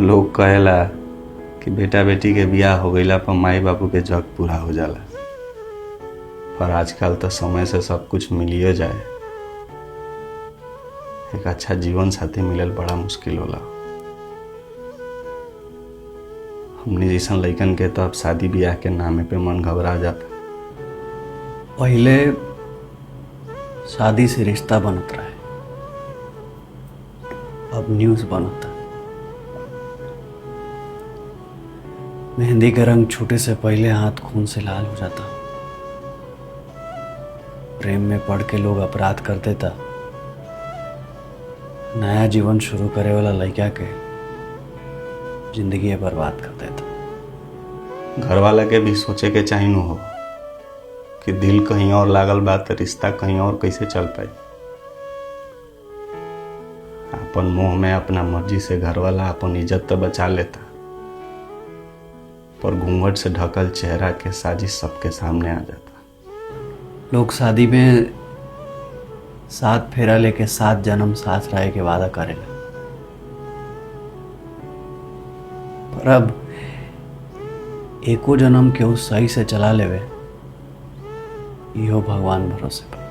लोग कहेला कि बेटा बेटी के बियाह हो गईला पर माई बापू के जग पूरा हो जाला, पर आजकल तो समय से सब कुछ मिलियो जाए, एक अच्छा जीवन साथी मिलल बड़ा मुश्किल होला। हमने जैसन लइकन के तो अब शादी ब्याह के नामे पे मन घबरा जाता। पहले शादी से रिश्ता बनत रहे, अब न्यूज बनता। मेहंदी का रंग छूटे से पहले हाथ खून से लाल हो जाता। प्रेम में पड़ के लोग अपराध कर देता। नया जीवन शुरू करे वाला लड़का के जिंदगी बर्बाद कर देता। घर वाला के भी सोचे के चाहिए न हो कि दिल कहीं और लागल बा तो रिश्ता कहीं और कैसे चल पाई। अपन मुंह में अपना मर्जी से घर वाला अपन इज्जत तो बचा लेता, पर घूंघट से ढकल चेहरा के साजिश सबके सामने आ जाता। लोग शादी में 7 फेरा लेके 7 जन्म साथ रहे के वादा करेला, पर अब एको जन्म के उस सही से चला लेवे, इहो भगवान भरोसे पर।